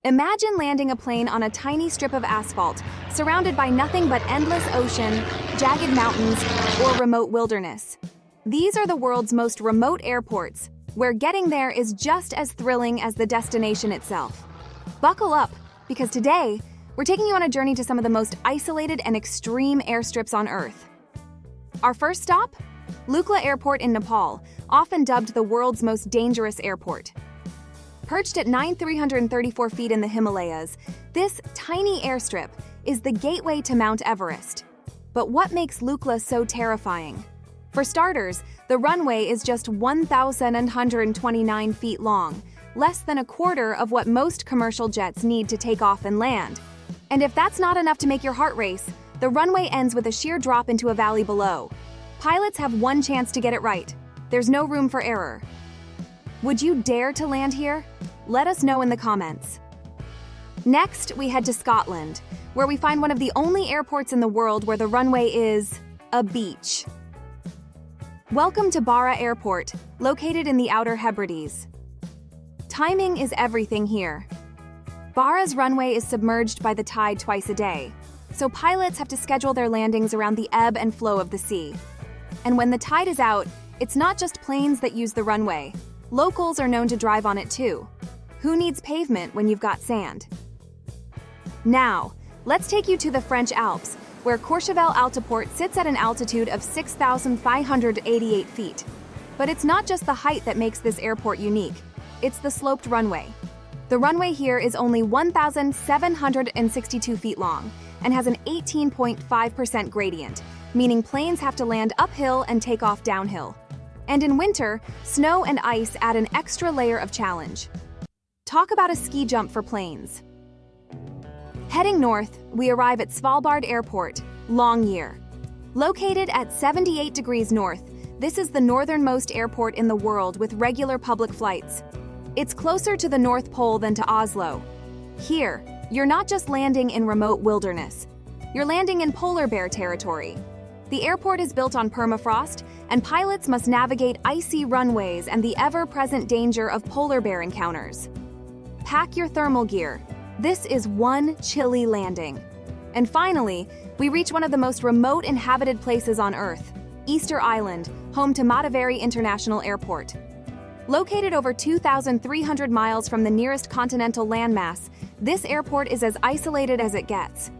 Imagine landing a plane on a tiny strip of asphalt, surrounded by nothing but endless ocean, jagged mountains, or remote wilderness. These are the world's most remote airports, where getting there is just as thrilling as the destination itself. Buckle up, because today, we're taking you on a journey to some of the most isolated and extreme airstrips on Earth. Our first stop? Lukla Airport in Nepal, often dubbed the world's most dangerous airport. Perched at 9,334 feet in the Himalayas, this tiny airstrip is the gateway to Mount Everest. But what makes Lukla so terrifying? For starters, the runway is just 1,129 feet long, less than a quarter of what most commercial jets need to take off and land. And if that's not enough to make your heart race, the runway ends with a sheer drop into a valley below. Pilots have one chance to get it right. There's no room for error. Would you dare to land here? Let us know in the comments. Next, we head to Scotland, where we find one of the only airports in the world where the runway is a beach. Welcome to Barra Airport, located in the Outer Hebrides. Timing is everything here. Barra's runway is submerged by the tide twice a day, so pilots have to schedule their landings around the ebb and flow of the sea. And when the tide is out, it's not just planes that use the runway. Locals are known to drive on it too. Who needs pavement when you've got sand? Now, let's take you to the French Alps, where Courchevel Altiport sits at an altitude of 6,588 feet. But it's not just the height that makes this airport unique, it's the sloped runway. The runway here is only 1,762 feet long and has an 18.5% gradient, meaning planes have to land uphill and take off downhill. And in winter, snow and ice add an extra layer of challenge. Talk about a ski jump for planes. Heading north, we arrive at Svalbard Airport, Longyear. Located at 78 degrees north, this is the northernmost airport in the world with regular public flights. It's closer to the North Pole than to Oslo. Here, you're not just landing in remote wilderness. You're landing in polar bear territory. The airport is built on permafrost, and pilots must navigate icy runways and the ever-present danger of polar bear encounters. Pack your thermal gear. This is one chilly landing. And finally, we reach one of the most remote inhabited places on Earth, Easter Island, home to Mataveri International Airport. Located over 2,300 miles from the nearest continental landmass, this airport is as isolated as it gets.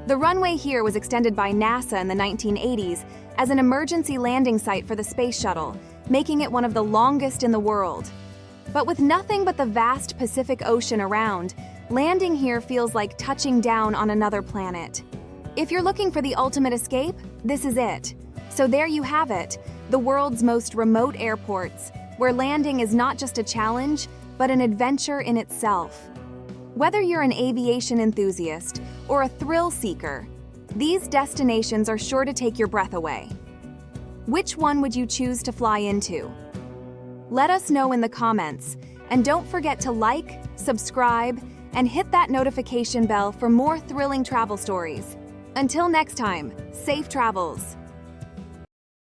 The runway here was extended by NASA in the 1980s as an emergency landing site for the space shuttle, making it one of the longest in the world. But with nothing but the vast Pacific Ocean around, landing here feels like touching down on another planet. If you're looking for the ultimate escape, this is it. So there you have it, the world's most remote airports, where landing is not just a challenge, but an adventure in itself. Whether you're an aviation enthusiast or a thrill seeker, these destinations are sure to take your breath away. Which one would you choose to fly into? Let us know in the comments, and don't forget to like, subscribe, and hit that notification bell for more thrilling travel stories. Until next time, safe travels!